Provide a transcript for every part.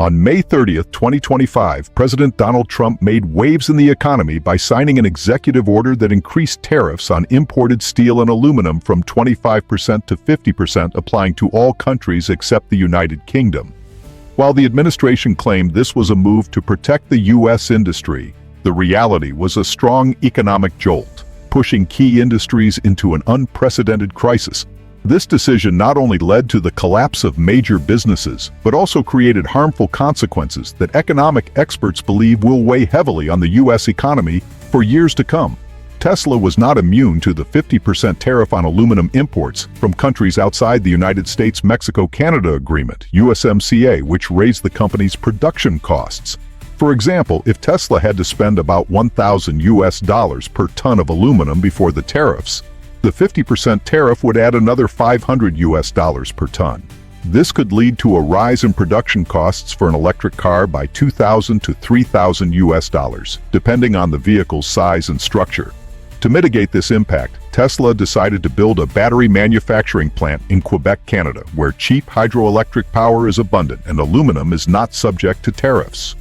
On May 30, 2025, President Donald Trump made waves in the economy by signing an executive order that increased tariffs on imported steel and aluminum from 25% to 50%, applying to all countries except the United Kingdom. While the administration claimed this was a move to protect the U.S. industry, the reality was a strong economic jolt, pushing key industries into an unprecedented crisis. This decision not only led to the collapse of major businesses, but also created harmful consequences that economic experts believe will weigh heavily on the U.S. economy for years to come. Tesla was not immune to the 50% tariff on aluminum imports from countries outside the United States-Mexico-Canada Agreement, USMCA, which raised the company's production costs. For example, if Tesla had to spend about $1,000 per ton of aluminum before the tariffs, the 50% tariff would add another $500 per ton. This could lead to a rise in production costs for an electric car by $2,000 to $3,000, depending on the vehicle's size and structure. To mitigate this impact, Tesla decided to build a battery manufacturing plant in Quebec, Canada, where cheap hydroelectric power is abundant and aluminum is not subject to tariffs.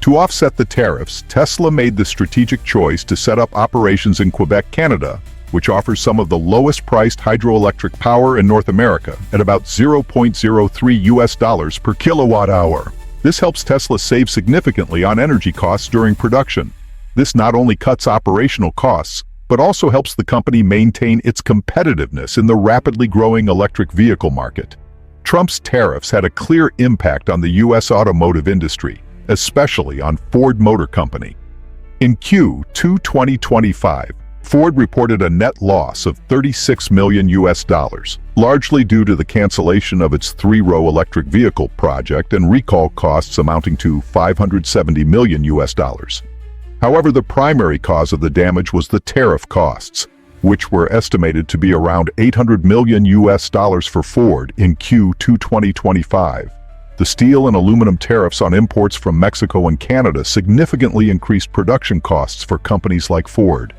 To offset the tariffs, Tesla made the strategic choice to set up operations in Quebec, Canada, which offers some of the lowest-priced hydroelectric power in North America at about $0.03 per kilowatt-hour. This helps Tesla save significantly on energy costs during production. This not only cuts operational costs, but also helps the company maintain its competitiveness in the rapidly growing electric vehicle market. Trump's tariffs had a clear impact on the U.S. automotive industry, especially on Ford Motor Company. In Q2 2025, Ford reported a net loss of $36 million, largely due to the cancellation of its three-row electric vehicle project and recall costs amounting to $570 million. However, the primary cause of the damage was the tariff costs, which were estimated to be around $800 million for Ford in Q2 2025. The steel and aluminum tariffs on imports from Mexico and Canada significantly increased production costs for companies like Ford.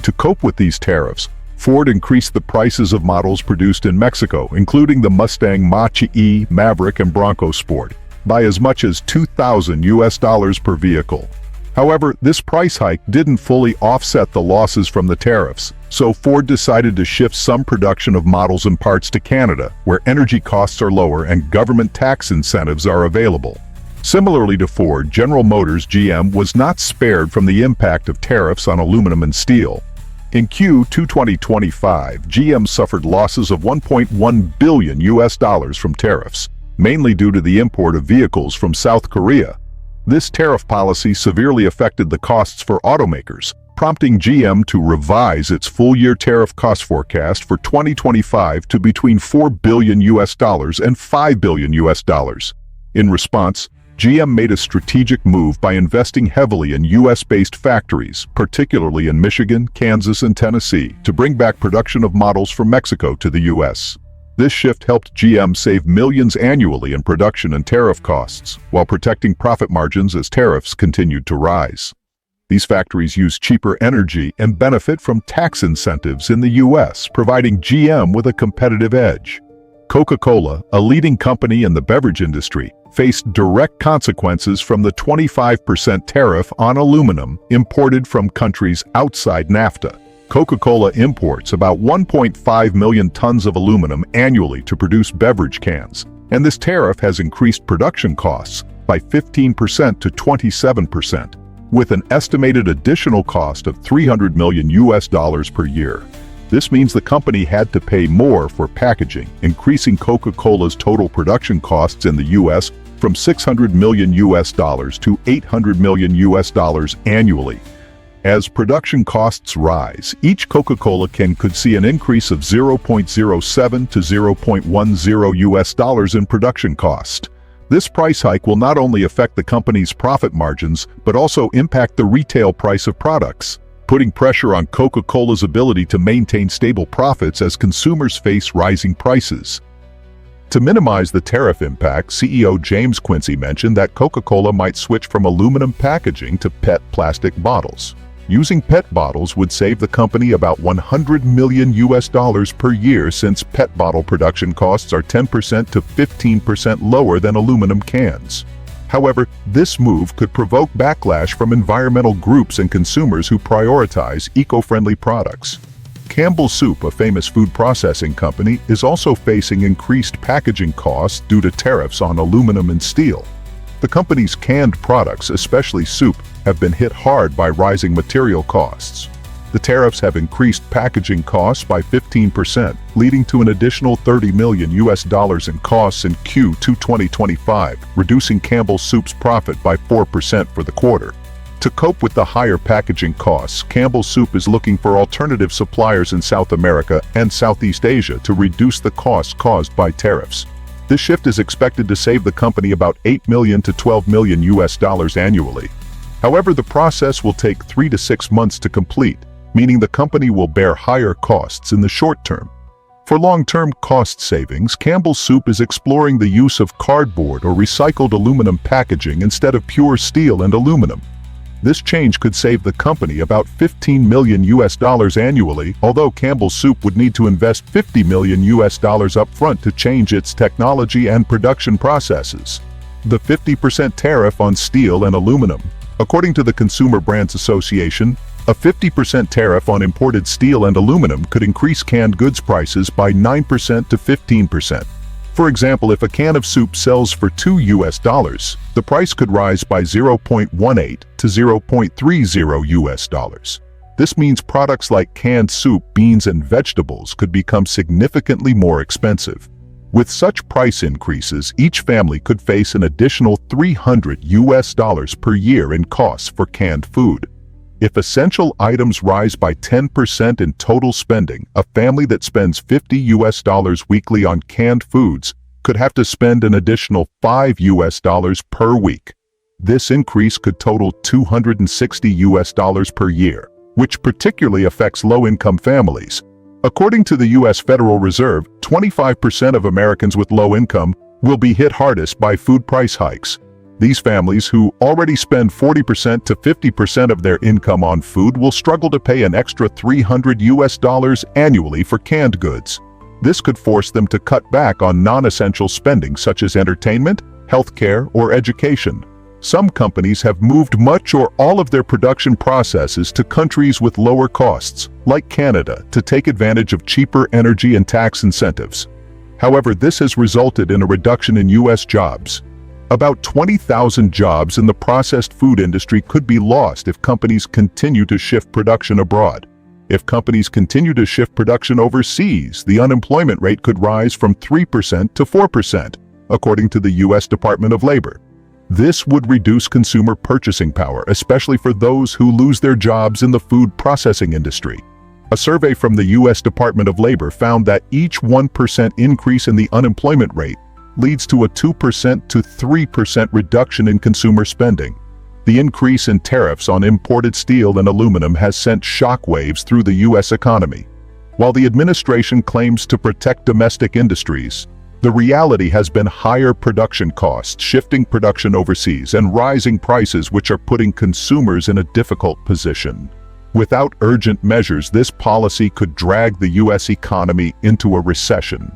To cope with these tariffs, Ford increased the prices of models produced in Mexico, including the Mustang Mach-E, Maverick, and Bronco Sport, by as much as $2,000 per vehicle. However, this price hike didn't fully offset the losses from the tariffs, so Ford decided to shift some production of models and parts to Canada, where energy costs are lower and government tax incentives are available. Similarly to Ford, General Motors (GM) was not spared from the impact of tariffs on aluminum and steel. In Q2 2025, GM suffered losses of $1.1 billion from tariffs, mainly due to the import of vehicles from South Korea. This tariff policy severely affected the costs for automakers, prompting GM to revise its full-year tariff cost forecast for 2025 to between $4 billion and $5 billion. In response, GM made a strategic move by investing heavily in U.S.-based factories, particularly in Michigan, Kansas, and Tennessee, to bring back production of models from Mexico to the U.S. This shift helped GM save millions annually in production and tariff costs, while protecting profit margins as tariffs continued to rise. These factories use cheaper energy and benefit from tax incentives in the U.S., providing GM with a competitive edge. Coca-Cola, a leading company in the beverage industry, faced direct consequences from the 25% tariff on aluminum imported from countries outside NAFTA. Coca-Cola imports about 1.5 million tons of aluminum annually to produce beverage cans, and this tariff has increased production costs by 15% to 27%, with an estimated additional cost of $300 million per year. This means the company had to pay more for packaging, increasing Coca-Cola's total production costs in the U.S. from $600 million to $800 million annually. As production costs rise, each Coca-Cola can could see an increase of $0.07 to $0.10 in production cost. This price hike will not only affect the company's profit margins, but also impact the retail price of products, putting pressure on Coca-Cola's ability to maintain stable profits as consumers face rising prices. To minimize the tariff impact, CEO James Quincy mentioned that Coca-Cola might switch from aluminum packaging to PET plastic bottles. Using PET bottles would save the company about $100 million per year, since PET bottle production costs are 10% to 15% lower than aluminum cans. However, this move could provoke backlash from environmental groups and consumers who prioritize eco-friendly products. Campbell's Soup, a famous food processing company, is also facing increased packaging costs due to tariffs on aluminum and steel. The company's canned products, especially soup, have been hit hard by rising material costs. The tariffs have increased packaging costs by 15%, leading to an additional $30 million in costs in Q2 2025, reducing Campbell's Soup's profit by 4% for the quarter. To cope with the higher packaging costs, Campbell's Soup is looking for alternative suppliers in South America and Southeast Asia to reduce the costs caused by tariffs. This shift is expected to save the company about $8 million to $12 million annually. However, the process will take 3 to 6 months to complete, meaning the company will bear higher costs in the short term. For long-term cost savings, Campbell's Soup is exploring the use of cardboard or recycled aluminum packaging instead of pure steel and aluminum. This change could save the company about $15 million annually, although Campbell's Soup would need to invest $50 million upfront to change its technology and production processes. The 50% tariff on steel and aluminum. According to the Consumer Brands Association, a 50% tariff on imported steel and aluminum could increase canned goods prices by 9% to 15%. For example, if a can of soup sells for $2, the price could rise by 0.18 to 0.30 This means products like canned soup, beans, and vegetables could become significantly more expensive. With such price increases, each family could face an additional $300 per year in costs for canned food. If essential items rise by 10% in total spending, a family that spends $50 weekly on canned foods could have to spend an additional $5 per week. This increase could total $260 per year, which particularly affects low-income families. According to the U.S. Federal Reserve, 25% of Americans with low income will be hit hardest by food price hikes. These families, who already spend 40% to 50% of their income on food, will struggle to pay an extra $300 annually for canned goods. This could force them to cut back on non-essential spending such as entertainment, healthcare, or education. Some companies have moved much or all of their production processes to countries with lower costs, like Canada, to take advantage of cheaper energy and tax incentives. However, this has resulted in a reduction in U.S. jobs. About 20,000 jobs in the processed food industry could be lost if companies continue to shift production abroad. If companies continue to shift production overseas, the unemployment rate could rise from 3% to 4%, according to the U.S. Department of Labor. This would reduce consumer purchasing power, especially for those who lose their jobs in the food processing industry. A survey from the U.S. Department of Labor found that each 1% increase in the unemployment rate leads to a 2% to 3% reduction in consumer spending. The increase in tariffs on imported steel and aluminum has sent shockwaves through the U.S. economy. While the administration claims to protect domestic industries, the reality has been higher production costs, shifting production overseas, and rising prices, which are putting consumers in a difficult position. Without urgent measures, this policy could drag the U.S. economy into a recession.